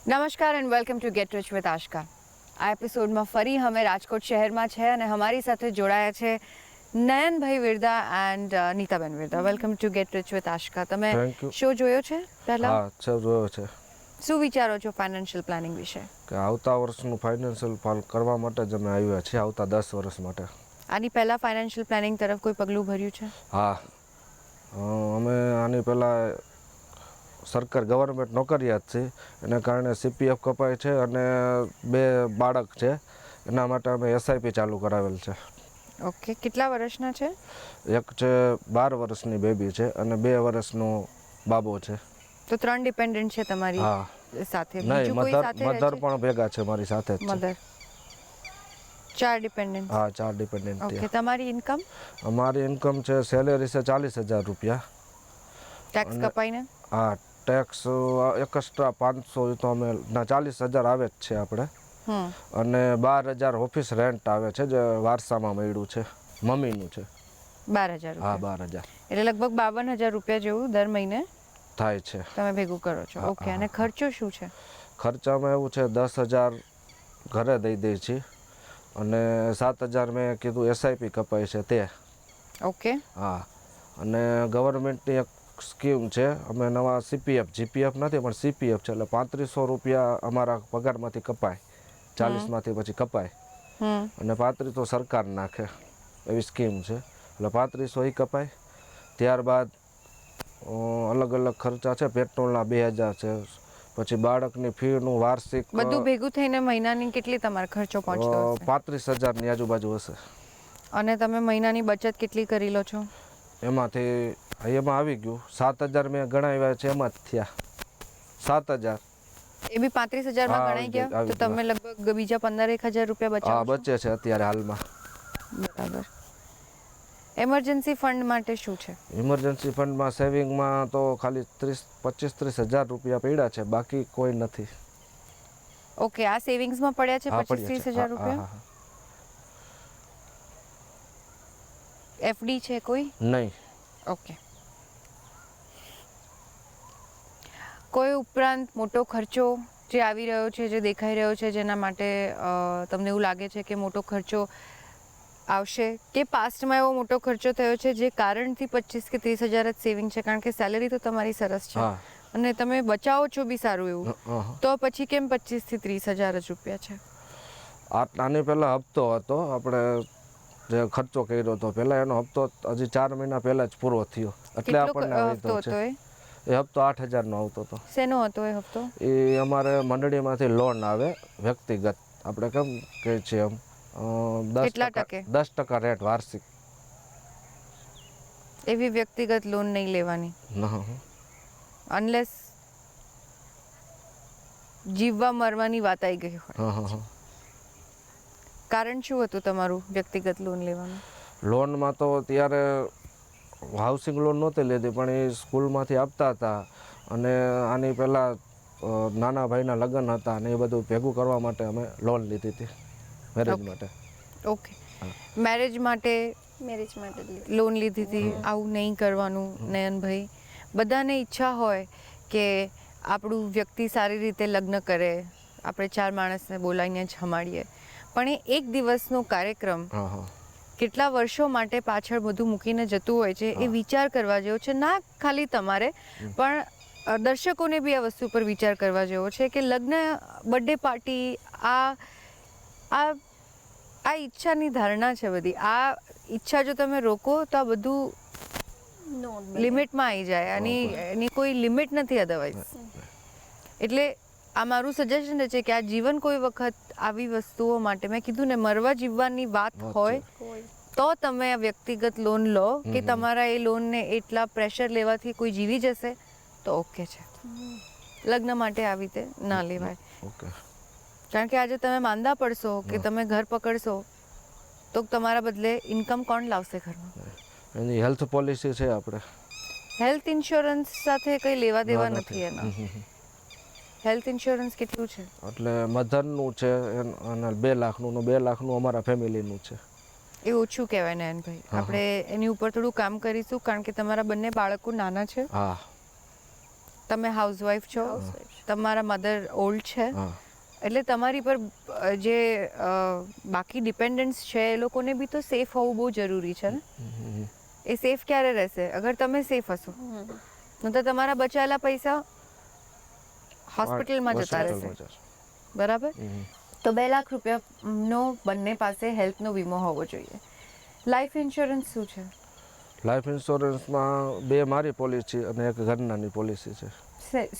નમસ્કાર and welcome to get rich with Aashka. આ એપિસોડમાં ફરી અમે રાજકોટ શહેરમાં છે અને અમારી સાથે જોડાયા છે Nayanbhai Virda and Nitaben Virda. Welcome to get rich with Ashka. તમે Thank you. શો જોયો છે પહેલા? હા છે જોયો છે શું વિચારો છો ફાઇનાન્શિયલ પ્લાનિંગ વિશે? કે આવતા વર્ષનું ફાઇનાન્શિયલ પ્લાન કરવા માટે જ અમે આવ્યા છીએ, આવતા 10 વર્ષ માટે. આની પહેલા ફાઇનાન્શિયલ પ્લાનિંગ તરફ કોઈ પગલું ભર્યું છે? હા, અમે આની પહેલાં સરકાર ગવર્મેન્ટ નોકરિયાત છે, એને કારણે CPF કપાય છે અને 2 બાળક છે, એના માટે અમે SIP ચાલુ કરાવેલ છે. ઓકે, કેટલા વર્ષના છે? એક છે 12 વર્ષની બેબી છે અને 2 વર્ષનો બાબો છે. તો 3 ડિપેન્ડન્ટ છે તમારી હા સાથે? નહીં, બીજું કોઈ સાથે રહે મધર છે? પણ ભેગા છે મારી સાથે જ છે. મધર. 4 ડિપેન્ડન્ટ. હા, 4 ડિપેન્ડન્ટ. ઓકે, તમારી ઇન્કમ? અમારી ઇન્કમ છે, સેલેરી છે 40,000 રૂપિયા. ટેક્સ કપાઈને? હા, ટેક્સ એક્સ્ટ્રા 500 તો અમે 40,000 આવે જ છે આપણે. અને 12,000 ઓફિસ રેન્ટ આવે છે, જે વારસામાં મળ્યું છે, મમ્મીનું છે. 12,000? હા, 12,000 એટલે લગભગ 52,000 રૂપિયા જેવું દર મહિને થાય છે. તમે ભેગું કરો છો? ઓકે. અને ખર્ચો શું છે? ખર્ચામાં એવું છે, 10,000 ઘરે દઈ દઈએ છીએ અને 7,000 મેં કીધું SIP કપાય છે તે. ઓકે. હા, અને ગવર્મેન્ટની એક સ્કીમ છે, અમે નવા CPF GPF નથી પણ CPF છે, એટલે 3500 રૂપિયા અમારા પગારમાંથી કપાય, 40માંથી પછી કપાય અને 35 તો સરકાર નાખે, એવી સ્કીમ છે. એટલે 3500 કપાય. ત્યારબાદ અલગ અલગ ખર્ચા છે, પેટ્રોલના 2,000 છે, પછી બાળકની ફીનું વાર્ષિક બધું ભેગું થઈને મહિનાની કેટલી તમારો ખર્ચો પહોંચતો હશે? 35,000ની આજુબાજુ હશે. અને તમે મહિનાની બચત કેટલી કરી લો છો? એમાંથી એમાં આવી ગયું 7,000 મેં ગણાવ્યા છે, એમાં જ થયા 7,000. એ બી 35,000 માં ગણાઈ ગયા? તો તમે લગભગ બીજા 15,000 રૂપિયા હા, બચાવો છો? બચે છે અત્યારે હાલમાં. બરાબર. એમરજન્સી ફંડ માટે શું છે? ઇમરજન્સી ફંડમાં સેવિંગમાં તો ખાલી 25-30,000 રૂપિયા પડ્યા છે, બાકી કોઈ નથી. ઓકે, આ સેવિંગ્સમાં પડ્યા છે હા, પડ્યા 25-30,000 છે. રૂપિયા? હા. FD છે કોઈ? નહીં. ઓકે. કોઈ ઉપરાંત મોટો ખર્ચો જે આવી રહ્યો છે, જે દેખાઈ રહ્યો છે, જેના માટે તમને એવું લાગે છે કે મોટો ખર્ચો આવશે, કે પાસ્ટમાં એવો મોટો ખર્ચો થયો છે જે કારણથી 25 કે 30,000 જ સેવિંગ છે? કારણ કે સેલેરી તો તમારી સરસ છે અને તમે બચાવો છો બી સારું એવું, તો પછી કેમ 25 થી 30,000 જ રૂપિયા છે? આની પહેલાં હપ્તો હતો, આપણે જે ખર્ચો કર્યો હતો પહેલાં, એનો હપ્તો હજી 4 મહિના પહેલાં જ પૂરો થયો, એટલે આપણને હપ્તો હતો એ? એ હપ્તો 8,000નો આવતો હતો. શેનો હતો એ હપ્તો? એ અમારે મંડળીમાંથી લોન આવે વ્યક્તિગત, આપણે કેમ કહે છે એમ, 10% રેટ વાર્ષિક. એવી વ્યક્તિગત લોન નહીં લેવાની અનલેસ જીવવા મરવાની વાત આવી ગઈ હોય. કારણ શું હતું તમારું વ્યક્તિગત લોન લેવાનું? લોનમાં તો ત્યારે હાઉસિંગ લોન નહોતી લીધી, પણ એ સ્કૂલમાંથી આપતા હતા અને આની પહેલાં નાના ભાઈના લગ્ન હતા અને એ બધું ભેગું કરવા માટે અમે લોન લીધી હતી, મેરેજ માટે. ઓકે. મેરેજ માટે લોન લીધી હતી. આવું નહીં કરવાનું નયનભાઈ. બધાને ઈચ્છા હોય કે આપણું વ્યક્તિ સારી રીતે લગ્ન કરે, આપણે 4 માણસને બોલાવીને જમાડીએ, પણ એ એક દિવસનો કાર્યક્રમ કેટલા વર્ષો માટે પાછળ બધું મૂકીને જતું હોય છે, એ વિચાર કરવા જેવો છે. ના ખાલી તમારે, પણ દર્શકોને બી આ વસ્તુ પર વિચાર કરવા જેવો છે કે લગ્ન, બર્થડે પાર્ટી, આ ઈચ્છાની ધારણા છે બધી. આ ઈચ્છા જો તમે રોકો તો આ બધું લિમિટમાં આવી જાય, એની કોઈ લિમિટ નથી અધરવાઇઝ. એટલે આ મારું સજેશન છે કે આ જીવન કોઈ વખત આવી વસ્તુઓ માટે, મેં કીધું ને, મરવા જીવવાની વાત હોય તો તમે આ વ્યક્તિગત લોન લો, કે તમારા એ લોનને એટલા પ્રેશર લેવાથી કોઈ જીવી જશે તો ઓકે છે. લગ્ન માટે આવી રીતે ના લેવાય. કારણ કે આજે તમે માંદા પડશો કે તમે ઘર પકડશો તો તમારા બદલે ઇન્કમ કોણ લાવશે ઘરમાં? એની હેલ્થ પોલિસી છે આપણે. હેલ્થ ઇન્સ્યોરન્સ સાથે કંઈ લેવા દેવા નથી એના. હેલ્થ ઇન્સ્યોરન્સ કેટલું છે? એટલે મધરનું છે અને 2 લાખનું, 2 લાખનું અમારા ફેમિલીનું છે. એ ઓછું કહેવાય નયનભાઈ. આપણે એની ઉપર થોડું કામ કરીશું, કારણ કે તમારા બંને બાળકો નાના છે. તમે હાઉસવાઈફ છો, તમારા મધર ઓલ્ડ છે, હા એટલે તમારી પર જે બાકી ડિપેન્ડન્ટ્સ છે એ લોકોને બી તો સેફ હોવું બહુ જરૂરી છે ને. એ સેફ ક્યારે રહેશે અગર તમે સેફ હશો, તો તમારા બચાવેલા પૈસા હોસ્પિટલમાં જતા રહેશે, હોસ્પિટલમાં જશે. બરાબર. તો 2 લાખ રૂપિયાનો બંને પાસે હેલ્થનો વીમો હોવો જોઈએ. લાઈફ ઇન્સ્યોરન્સ શું છે? લાઈફ ઇન્સ્યોરન્સમાં 2 મારી પોલિસી અને એક ઘરનાની પોલિસી છે.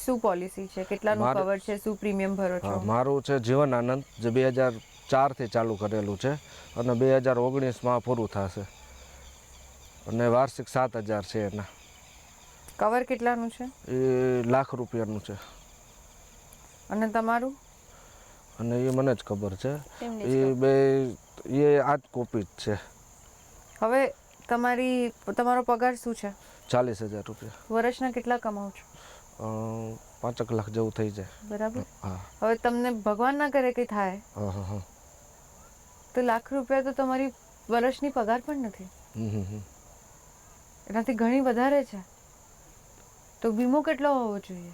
શું પોલિસી છે, કેટલાનું મારે- કવર છે, શું પ્રીમિયમ ભરો છો? મારું છે જીવન આનંદ, જે 2004થી ચાલુ કરેલું છે અને 2019માં પૂરું થશે, અને વાર્ષિક 7,000 છે એના. કવર કેટલાનું છે? એ ₹1 લાખ છે. અને તમારું? અને એ મને જ ખબર છે. એમને જ એ ખબર. બે એ આ જ કોપી જ છે. હવે તમારો પગાર શું છે? ₹40,000. વર્ષના કેટલા કમાઓ છો? 5 લાખ જેવું થઈ જાય. બરાબર. હા હવે તમને ભગવાન ના કરે કંઈ થાય હા હા હા. તો ₹1,00,000 તો તમારી વર્ષની પગાર પણ નથી, એનાથી ઘણી વધારે છે. તો વીમો કેટલો હોવો જોઈએ?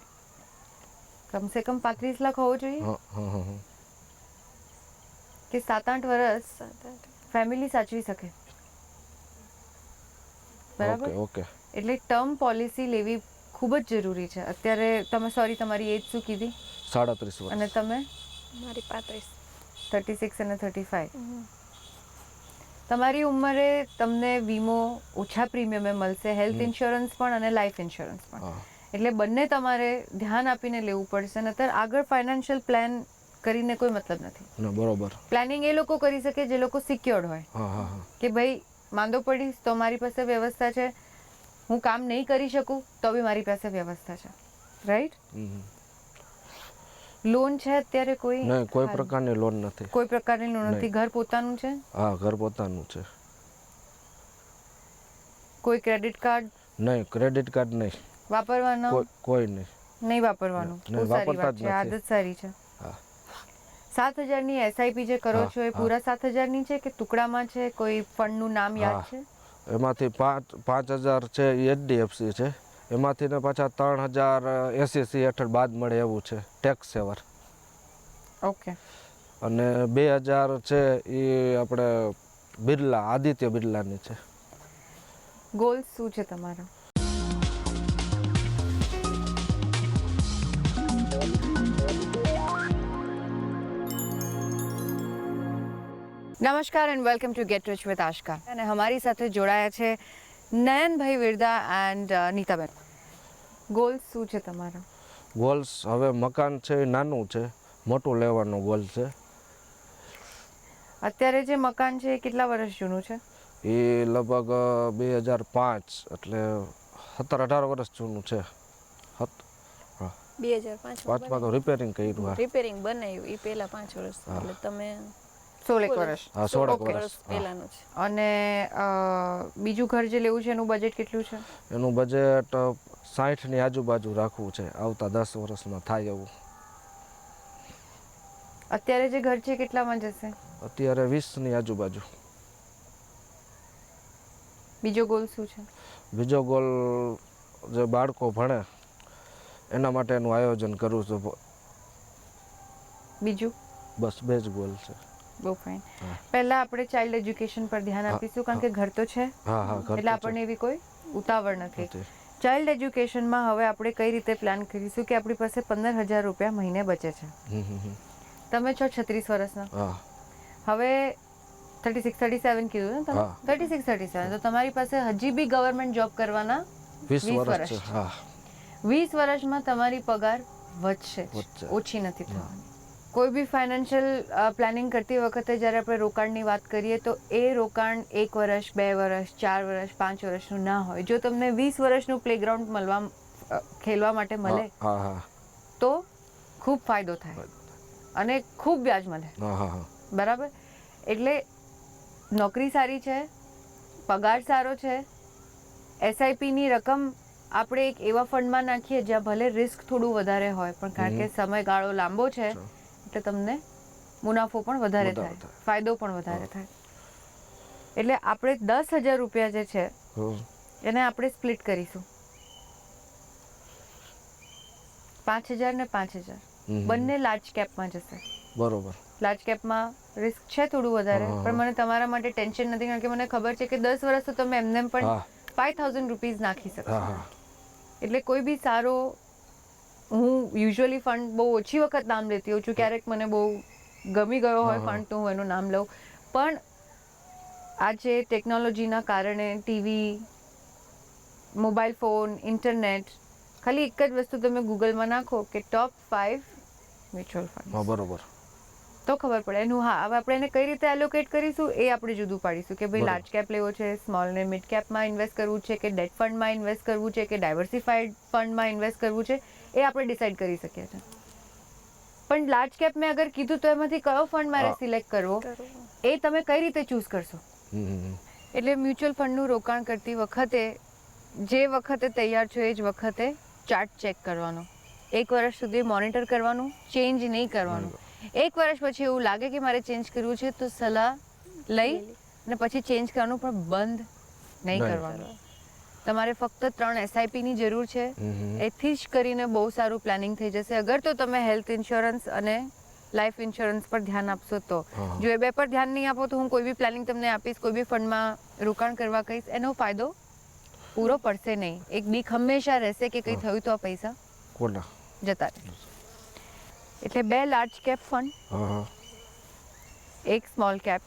કમસે કમ 35 લાખ હોવો જોઈએ હા હા હા. કે 7-8 વર્ષ 7-8 ફેમિલી સાચવી શકે, બરાબર. Okay okay. એટલે ટર્મ પોલિસી લેવી ખૂબ જ જરૂરી છે અત્યારે. તમારી એજ શું કીધી? 37 અને વર્ષ. તમે? મારી 35. 36 અને 35. તમારી ઉંમરે તમને વીમો ઓછા પ્રીમિયમે મળશે, હેલ્થ ઇન્સ્યોરન્સ પણ અને લાઈફ ઇન્સ્યોરન્સ પણ. હા એટલે બંને તમારે ધ્યાન આપીને લેવું પડશે, નહીતર આગળ ફાઇનાન્શિયલ પ્લાન કરીને કોઈ મતલબ નથી. ના બરોબર. પ્લાનિંગ એ લોકો કરી શકે જે લોકો સિક્યોર્ડ હોય, હા હા હા. કે ભાઈ માંદો પડીશ તો મારી પાસે વ્યવસ્થા છે, હું કામ નહીં કરી શકું તો બી મારી પાસે વ્યવસ્થા છે, રાઈટ. લોન છે અત્યારે કોઈ? નહીં, કોઈ પ્રકારની લોન નથી. કોઈ પ્રકારની લોન નથી. નહીં. ઘર પોતાનું છે? હા, ઘર પોતાનું છે. કોઈ ક્રેડિટ કાર્ડ? નહીં, ક્રેડિટ કાર્ડ નહીં. વાપરવાનો? કોઈ નહીં. નહીં વાપરવાનું. નહીં, બહુ સારી વાપરતા વાત જ છે, નથી. આદત સારી છે. હા 7,000ની એસઆઈપી જે કરો હા, છો એ હા. પૂરા 7,000ની છે કે ટુકડામાં છે? કોઈ ફંડનું નામ યાદ હા. છે? એમાંથી 5,000 છે એ HDFC છે. એમાંથી ને પાછા 3,000 SEC હેઠળ બાદ મળે એવું છે, ટેક્સ સેવર. ઓકે. અને 2,000 છે એ આપણે બિરલા, આદિત્ય બિરલાની છે. ગોલ્સ શું છે તમારા? નમસ્કાર and welcome to get rich with Aashka. અને અમારી સાથે જોડાયા છે નયનભાઈ વિરદા એન્ડ નીતાબેન. ગોલ્સ શું છે તમારા? ગોલ્સ હવે મકાન છે એ નાનું છે, મોટું લેવાનો ગોલ છે. અત્યારે જે મકાન છે એ કેટલા વર્ષ જૂનું છે? એ લગભગ 2005 એટલે 17-18 વર્ષ જૂનું છે. 2005 પાંચમાં તો રિપેરિંગ કર્યું. હા રિપેરિંગ બનાવ્યું એ પહેલા 5 વર્ષ, એટલે તમે 16 વર્ષ. હા 16 વર્ષ વર્ષ. પહેલાનું છે. અને બીજું ઘર જે લેવું છે એનું બજેટ કેટલું છે? એનું બજેટ 60ની આજુબાજુ રાખવું છે, આવતા 10 વર્ષમાં થાય એવું. અત્યારે જે ઘર છે કેટલામાં જશે? અત્યારે 20ની આજુબાજુ. બીજો ગોલ શું છે? બીજો ગોલ જે બાળકો ભણે એના માટેનું આયોજન કરું છું. બીજું? બસ 2 જ ગોલ છે. બહુ ફાઇન. હા. પહેલા આપણે ચાઇલ્ડ એજ્યુકેશન પર ધ્યાન હા, આપીશું, કારણ કે ઘર તો છે, હા હા ઘર એટલે તો છે. આપણને એવી કોઈ ઉતાવળ નથી. નથી. ચાઇલ્ડ એજ્યુકેશનમાં હવે આપણે કઈ રીતે પ્લાન કરીશું કે આપણી પાસે 15,000 રૂપિયા મહિને બચે છે. તમે છો 36 વર્ષના, હા હવે 36-37 કીધું ને તમે? હા. 36-37, તો તમારી પાસે હજી બી ગવર્મેન્ટ જોબ કરવાના 20 20 વર્ષ છે. વર્ષ. હા 20 વર્ષમાં તમારી પગાર વધશે જ, વધશે. ઓછી નથી થવાની. કોઈ બી ફાઇનાન્શિયલ પ્લાનિંગ કરતી વખતે જ્યારે આપણે રોકાણની વાત કરીએ તો એ રોકાણ 1 વર્ષ, 2 વર્ષ, 4 વર્ષ, 5 વર્ષનું ના હોય. જો તમને 20 વર્ષનું પ્લેગ્રાઉન્ડ ખેલવા માટે મળે હા હા તો ખૂબ ફાયદો થાય અને ખૂબ વ્યાજ મળે, હા હા હા. બરાબર. એટલે નોકરી સારી છે, પગાર સારો છે, એસઆઈપીની રકમ આપણે એક એવા ફંડમાં નાખીએ જ્યાં ભલે રિસ્ક થોડું વધારે હોય, પણ કારણ કે સમયગાળો લાંબો છે એટલે તમને મુનાફો પણ વધારે થાય, ફાયદો પણ વધારે થાય. એટલે આપણે 10,000 રૂપિયા જે છે એને આપણે સ્પ્લિટ કરીશું. 5,000 ને 5,000 હમ. બંને લાર્જ કેપમાં જશે. બરોબર. લાર્જ કેપમાં રિસ્ક છે થોડું વધારે, હા. પણ મને તમારા માટે ટેન્શન નથી, કારણ કે મને ખબર છે કે 10 વર્ષ તો તમે એમને પણ હા. 5,000 રૂપીઝ નાખી શકશો. હા હા એટલે કોઈ બી સારો, હું યુઝ્યુઅલી ફંડ બહુ ઓછી વખત નામ લેતી હોઉં છું, ક્યારેક મને બહુ ગમી ગયો હોય ફંડ તો હું એનું નામ લઉં, પણ આજે ટેકનોલોજીના કારણે ટીવી, મોબાઈલ ફોન, ઇન્ટરનેટ, ખાલી એક જ વસ્તુ તમે ગૂગલમાં નાખો કે ટોપ 5 મ્યુચ્યુઅલ હા ફંડ, બરોબર. તો ખબર પડે એનું. હા, હવે આપણે એને કઈ રીતે એલોકેટ કરીશું એ આપણે જુદું પાડીશું કે ભાઈ બરોબર. લાર્જ કેપ લેવો છે, સ્મોલ ને મિડ કેપમાં ઇન્વેસ્ટ કરવું છે, કે ડેટ ફંડમાં ઇન્વેસ્ટ કરવું છે, કે ડાયવર્સિફાઈડ ફંડમાં ઇન્વેસ્ટ કરવું છે, એ આપણે ડિસાઈડ કરી શકીએ છીએ. પણ લાર્જ કેપ મેં અગર કીધું તો એમાંથી કયો ફંડ મારે હા. સિલેક્ટ કરવો એ તમે કઈ રીતે ચૂઝ કરશો? હમ. એટલે મ્યુચ્યુઅલ ફંડનું રોકાણ કરતી વખતે જે વખતે તૈયાર છો એ જ વખતે ચાર્ટ ચેક કરવાનો, 1 વર્ષ સુધી મોનિટર કરવાનું, ચેન્જ નહીં કરવાનું. 1 વર્ષ પછી એવું લાગે કે મારે ચેન્જ કરવું છે તો સલાહ લઈ અને પછી ચેન્જ કરવાનું, પણ બંધ નહીં કરવાનું. તમારે ફક્ત 3 SIPની જરૂર છે, એથી જ કરીને બહુ સારું પ્લાનિંગ થઈ જશે. અગર તો તમે હેલ્થ ઇન્સ્યોરન્સ અને લાઈફ ઇન્સ્યોરન્સ પર ધ્યાન આપશો તો. જો એ બે પર ધ્યાન નહીં આપો તો હું કોઈ બી પ્લાનિંગ તમને આપીશ, કોઈ બી ફંડમાં રોકાણ કરવા કહીશ, એનો ફાયદો પૂરો પડશે નહીં. એક બીક હંમેશા રહેશે કે કંઈ થયું તો આ પૈસા કોના? જતા રહે. એટલે 2 લાર્જ કેપ ફંડ, હા હા. એક સ્મોલ કેપ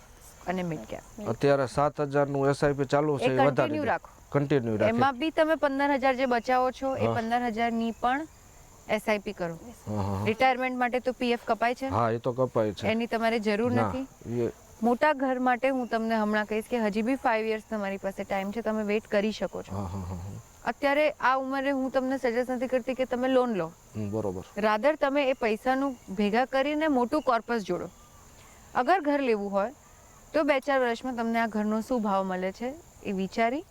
અને મિડ કેપ. અત્યારે 7,000 નું SIP ચાલુ છે, એ એ કન્ટિન્યુ વધારી રાખો. કન્ટિન્યુ રાખે. એમાં બી તમે 15,000 જે બચાવો છો એ હા. 15,000 ની પણ SIP કરો. હા હા રિટાયરમેન્ટ માટે તો PF કપાય છે, હા, એ તો કપાય છે. એની તમારે જરૂર ના નથી. એ મોટા ઘર માટે હું તમને હમણાં કહીશ કે હજી બી 5 years તમારી પાસે ટાઈમ છે, તમે વેઇટ કરી શકો છો. હા હા હા. અત્યારે આ ઉંમરે હું તમને સજેસ્ટ નથી કરતી કે તમે લોન લો, બરોબર. રાધર તમે એ પૈસાનું ભેગા કરીને મોટું કોર્પસ જોડો. અગર ઘર લેવું હોય તો 2-4 વર્ષમાં તમને આ ઘરનો શું ભાવ મળે છે એ વિચારી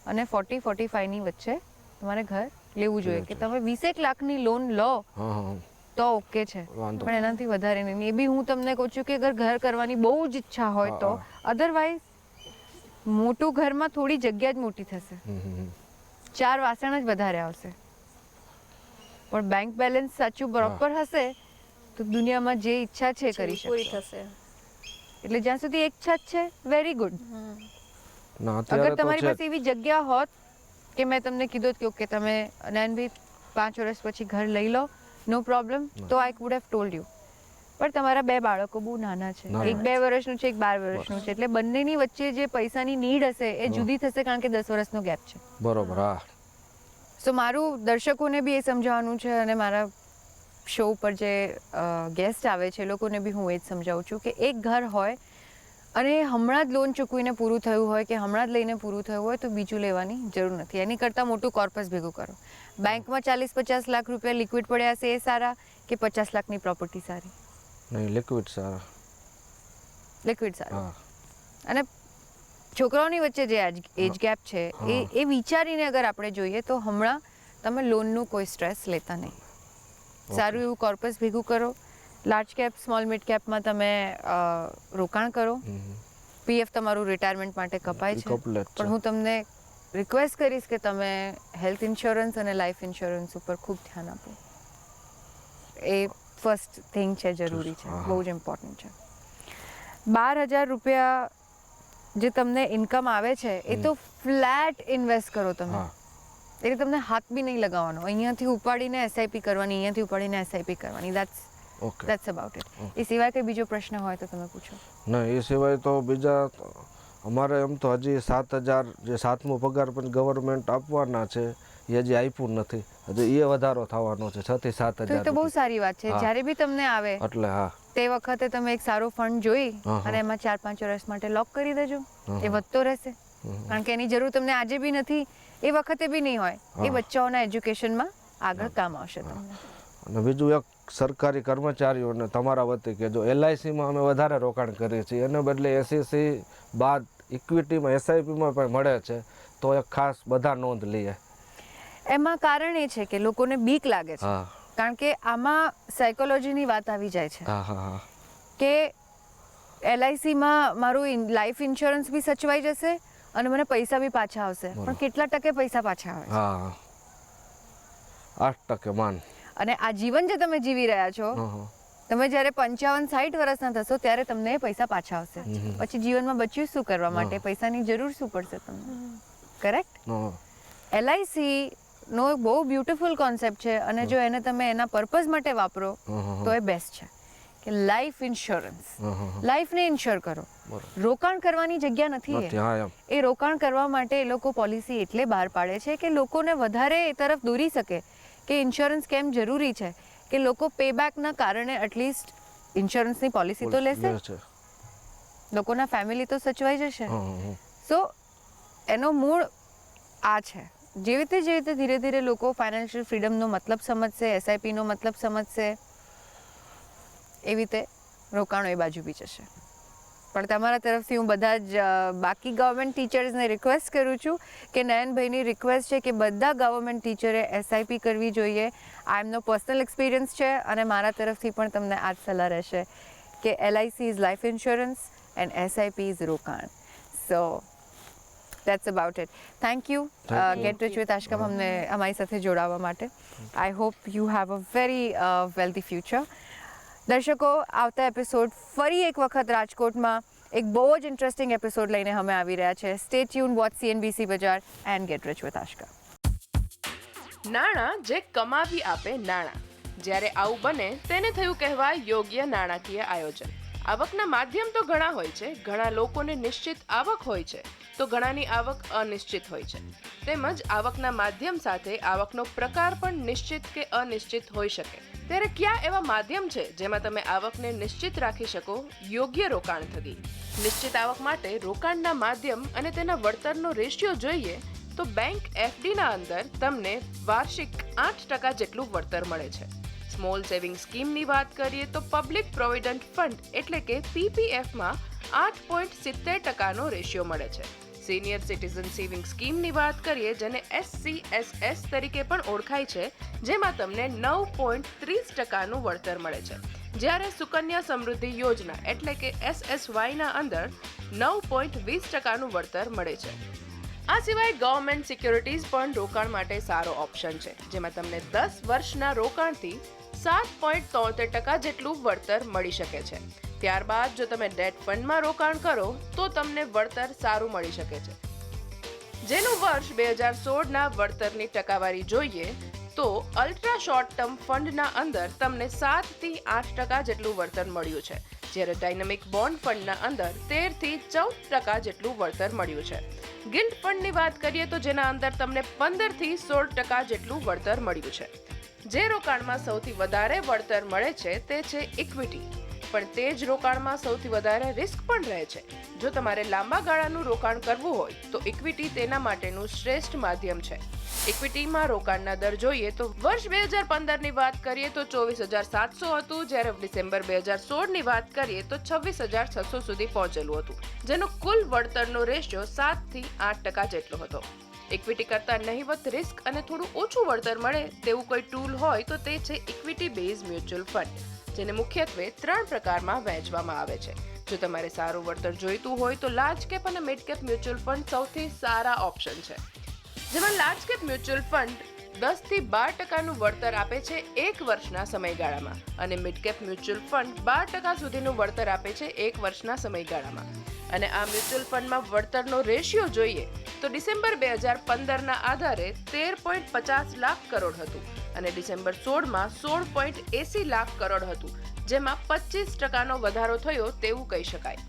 અને 40-45 ની વચ્ચે તમારે ઘર લેવું જોઈએ. કે તમે 20 લાખની લોન લો હા હા તો ઓકે છે, વાંધો. પણ એનાથી વધારે નહીં. એ બી હું તમને કહું છું કે અગર ઘર કરવાની બહુ જ ઈચ્છા હોય તો, અધરવાઇઝ મોટું ઘરમાં થોડી જગ્યા જ મોટી થશે, 4 વાસણ જ વધારે આવશે, પણ બેંક બેલેન્સ સાચું બરોબર હશે તો દુનિયામાં જે ઈચ્છા છે કરી પૂરી શકશો. થશે. એટલે જ્યાં સુધી એક છત છે, વેરી ગુડ. ના અગર અત્યારે તો તમારી છે. પાસે એવી જગ્યા હોત કે મેં તમને કીધું કે ઓકે તમે નયનભાઈ 5 વર્ષ પછી ઘર લઈ લો, નો પ્રોબ્લેમ, તો I would have told you. પણ તમારા 2 બાળકો બહુ નાના છે, નાના એક 2 વર્ષનું છે, એક 12 વર્ષનું છે, એટલે બંનેની વચ્ચે જે પૈસાની નીડ હશે એ જુદી થશે, કારણ કે 10 વર્ષનો ગેપ છે. બરોબર. હા. સો મારું દર્શકોને બી એ સમજાવવાનું છે અને મારા શો ઉપર જે ગેસ્ટ આવે છે એ લોકોને બી હું એ જ સમજાવું છું કે એક ઘર હોય અને હમણાં જ લોન ચૂકવીને પૂરું થયું હોય કે હમણાં જ લઈને પૂરું થયું હોય તો બીજું લેવાની જરૂર નથી. એની કરતાં મોટું કોર્પસ ભેગું કરો. બેંકમાં 40-50 લાખ રૂપિયા લિક્વિડ પડ્યા હશે એ સારા કે 50 લાખની પ્રોપર્ટી સારી? નહીં, લિક્વિડ સારા. લિક્વિડ સારું. હા. અને છોકરાઓની વચ્ચે જે એજ ગેપ છે એ વિચારીને અગર આપણે જોઈએ તો હમણાં તમે લોનનું કોઈ સ્ટ્રેસ લેતા નહીં. સારું એવું કોર્પસ ભેગું કરો. લાર્જ કેપ, સ્મોલ મિડ કેપમાં તમે રોકાણ કરો. PF તમારું રિટાયરમેન્ટ માટે કપાય છે, પણ હું તમને રિક્વેસ્ટ કરીશ કે તમે હેલ્થ ઇન્સ્યોરન્સ અને લાઈફ ઇન્સ્યોરન્સ ઉપર ખૂબ ધ્યાન આપો. એ ફર્સ્ટ થિંગ છે, જરૂરી છે, બહુ જ ઇમ્પોર્ટન્ટ છે. 12,000 રૂપિયા જે તમને ઇન્કમ આવે છે એ તો ફ્લેટ ઇન્વેસ્ટ કરો તમે, એટલે તમને હાથ બી નહીં લગાવવાનો. અહીંયાથી ઉપાડીને SIP કરવાની, અહીંયાથી ઉપાડીને SIP કરવાની. That's about it. એ સિવાય કંઈ બીજો પ્રશ્ન હોય તો તમે પૂછો. ના, એ સિવાય તો બીજા અમારે એમ તો હજી 7,000 જે 7મો પગાર પણ ગવર્મેન્ટ આપવાના છે એ હજી આપ્યું નથી. હજી એ વધારો થવાનો છે 6 થી 7,000. તો એ તો બહુ સારી વાત છે. જ્યારે બી તમને આવે એટલે હા, તે વખતે તમે એક સારો ફંડ જોઈ અને એમાં 4-5 વર્ષ માટે લોક કરી દેજો. એ વધતો રહેશે, કારણ કે એની જરૂર તમને આજે બી નથી, એ વખતે બી નહીં હોય. એ બચ્ચાઓના એજ્યુકેશનમાં આગળ કામ આવશે તમને. અને બીજું એક સરકારી કર્મચારીઓને તમારા વતી કે જો LICમાં અમે વધારે રોકાણ કરીએ છીએ એને બદલે SEC બાદ ઇક્વિટીમાં SIPમાં પણ મળે છે, તો એક ખાસ બધા નોંધ લઈએ. એમાં કારણ એ છે કે લોકોને બીક લાગે છે, કારણ કે આમાં સાયકોલોજીની વાત આવી જાય છે કે LICમાં મારું લાઈફ ઇન્સ્યોરન્સ બી સચવાઈ જશે અને મને પૈસા બી પાછા આવશે, પણ કેટલા ટકે પૈસા પાછા આવે છે? 8% માન. અને આ જીવન જે તમે જીવી રહ્યા છો, તમે જ્યારે 55-60 વર્ષના થશો ત્યારે તમને એ પૈસા પાછા આવશે. પછી જીવનમાં બચ્યું શું કરવા માટે? પૈસાની જરૂર શું પડશે તમને? કરેક્ટ? LIC નો બહુ બ્યુટીફુલ કોન્સેપ્ટ છે અને જો એને તમે એના પર્પઝ માટે વાપરો તો એ બેસ્ટ છે કે લાઈફ ઇન્સ્યોરન્સ. લાઈફને ઇન્શ્યોર કરો. રોકાણ કરવાની જગ્યા નથી એ રોકાણ કરવા માટે એ લોકો પોલિસી એટલે બહાર પાડે છે કે લોકોને વધારે એ તરફ દોરી શકે કે ઇન્સ્યોરન્સ કેમ જરૂરી છે, કે લોકો પેબેકના કારણે એટલીસ્ટ ઇન્સ્યોરન્સની પોલિસી તો લેશે, લોકોના ફેમિલી તો સચવાઈ જશે. સો એનો મૂળ આ છે. જેવી રીતે ધીરે ધીરે લોકો ફાઇનાન્શિયલ ફ્રીડમનો મતલબ સમજશે, SIPનો મતલબ સમજશે, એવી રીતે રોકાણો એ બાજુ બી જશે. પણ તમારા તરફથી હું બધા જ બાકી ગવર્મેન્ટ ટીચર્સને રિક્વેસ્ટ કરું છું કે નયનભાઈની રિક્વેસ્ટ છે કે બધા ગવર્મેન્ટ ટીચરે SIP કરવી જોઈએ. આ એમનો પર્સનલ એક્સપિરિયન્સ છે અને મારા તરફથી પણ તમને આ જ સલાહ રહેશે કે LIC is life insurance and SIP is રોકાણ. સો that's about it. Thank you. Get Rich with Ashkam हमने हमारी સાથે જોડાવા માટે. I hope you have a very wealthy future. દર્શકો, આવતા એપિસોડ ફરી એક વખત રાજકોટમાં એક બહુ જ ઇન્ટરેસ્ટિંગ એપિસોડ લઈને અમે આવી રહ્યા છે. સ્ટે ટ્યુન, વોચ CNBC બજાર and gate rich with Aashka. નાણાં જે કમાવી આપે નાણાં. જ્યારે આવું બને તેને થયું કહેવાય યોગ્ય નાણાકીય આયોજન. આવકના માધ્યમ તો ઘણા હોય છે. ઘણા લોકોને નિશ્ચિત આવક હોય છે તો ઘણાની આવક અનિશ્ચિત હોય છે. તેમજ આવકના માધ્યમ સાથે આવકનો પ્રકાર પણ નિશ્ચિત કે અનિશ્ચિત હોઈ શકે. ત્યારે કયા એવા માધ્યમ છે જેમાં તમે આવકને નિશ્ચિત રાખી શકો યોગ્ય રોકાણ થકી? નિશ્ચિત આવક માટે રોકાણના માધ્યમ અને તેના વળતરનો રેશિયો જોઈએ તો બેંક FDના અંદર તમને વાર્ષિક 8% જેટલું વળતર મળે છે. સ્મોલ સેવિંગ સ્કીમની વાત કરીએ તો પબ્લિક પ્રોવિડન્ટ ફંડ એટલે કે PPFમાં 8.70%નો રેશિયો મળે છે. સિનિયર સિટીઝન સેવિંગ સ્કીમની વાત કરીએ જેને SCSS તરીકે પણ ઓળખાય છે, જેમાં તમને 9.30%નું વળતર મળે છે. જ્યારે સુકન્યા સમૃદ્ધિ યોજના એટલે કે SSYના અંદર 9.20%નું વળતર મળે છે. આ સિવાય ગવર્મેન્ટ સિક્યોરિટીઝ પણ રોકાણ માટે સારો ઓપ્શન છે, જેમાં તમને 10 વર્ષના રોકાણથી 7.73% જેટલું વળતર મળી શકે છે. ત્યારબાદ જો તમે ડેટ ફંડમાં રોકાણ કરો તો તમને વળતર સારું મળી શકે છે. જેનું વર્ષ 2016ના વળતરની ટકાવારી જોઈએ તો અલ્ટ્રા શોર્ટ ટર્મ ફંડના અંદર તમને 7 થી 8% જેટલું વળતર મળ્યું છે, જ્યારે ડાયનામિક બોન્ડ ફંડના અંદર 13 થી 14% જેટલું વળતર મળ્યું છે. ગિલ્ડ ફંડની વાત કરીએ તો જેના અંદર તમને 15 થી 16% જેટલું વળતર મળ્યું છે. જે રોકાણમાં સૌથી વધારે વળતર મળે છે તે છે ઇક્વિટી, પણ તે જ રોકાણમાં સૌથી વધારે રિસ્ક પણ રહે છે. જો તમારે લાંબા ગાળાનું રોકાણ કરવું હોય તો ઇક્વિટી તેના માટેનું શ્રેષ્ઠ માધ્યમ છે. ઇક્વિટીમાં રોકાણના દર જોઈએ તો વર્ષ 2015ની વાત કરીએ તો 24,700 હતું, જ્યારે ડિસેમ્બર 2016ની વાત કરીએ તો 26,600 સુધી પહોંચેલું હતું, જેનો કુલ વળતરનો રેશિયો 7 થી 8% જેટલો હતો. ઇક્વિટી કરતા નહિવત રિસ્ક અને થોડું ઓછું વળતર મળે તેવું કોઈ ટૂલ હોય તો તે છે ઇક્વિટી બેઝ મ્યુચ્યુઅલ ફંડ, જેને મુખ્યત્વે 3 પ્રકારમાં વહેંચવામાં આવે છે. જો તમારે સારું વળતર જોઈતું હોય તો લાર્જ કેપ અને મિડ કેપ મ્યુચ્યુઅલ ફંડ સૌથી સારા ઓપ્શન છે. જેમાં લાર્જ કેપ મ્યુચ્યુઅલ ફંડ 10 થી 12%નું વળતર આપે છે 1 વર્ષના સમયગાળામાં અને મિડ કેપ મ્યુચ્યુઅલ ફંડ 12% સુધીનું વળતર આપે છે 1 વર્ષના સમયગાળામાં. અને આ મ્યુચ્યુઅલ ફંડમાં વળતરનો રેશિયો જોઈએ તો ડિસેમ્બર 2015ના આધારે 13.50 લાખ કરોડ હતું અને ડિસેમ્બર 16માં 16.80 લાખ કરોડ હતું, જેમાં 25%નો વધારો થયો તેવું કહી શકાય.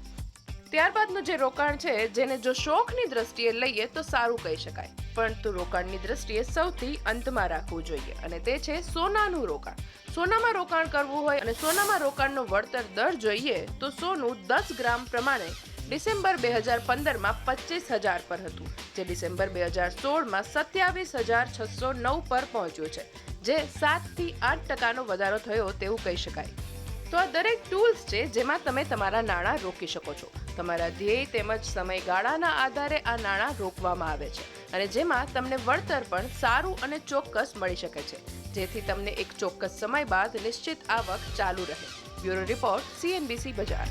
ત્યારબાદનું જે રોકાણ છે જેને જો શોખની દ્રષ્ટિએ લઈએ તો સારું કહી શકાય, પરંતુ રોકાણની દ્રષ્ટિએ સૌથી અંતમાં રાખવું જોઈએ અને તે છે સોનાનું રોકાણ. સોનામાં રોકાણ કરવું હોય અને સોનામાં રોકાણનો વળતર દર જોઈએ તો સોનું 10 ગ્રામ પ્રમાણે ડિસેમ્બર 2015માં 25,000 પર હતું, જે ડિસેમ્બર 2016માં 27,609 પર પહોંચ્યું છે, જે 7 થી 8%નો વધારો થયો તેવું કહી શકાય. તો આ દરેક ટૂલ્સ છે જેમાં તમે તમારા નાણાં રોકી શકો છો. તમારા ધ્યેય તેમજ સમયગાળાના આધારે આ નાણાં રોકવામાં આવે છે અને જેમાં તમને વળતર પણ સારું અને ચોક્કસ મળી શકે છે, જેથી તમને એક ચોક્કસ સમય બાદ નિશ્ચિત આવક ચાલુ રહે. બ્યુરો રિપોર્ટ CNBC બજાર.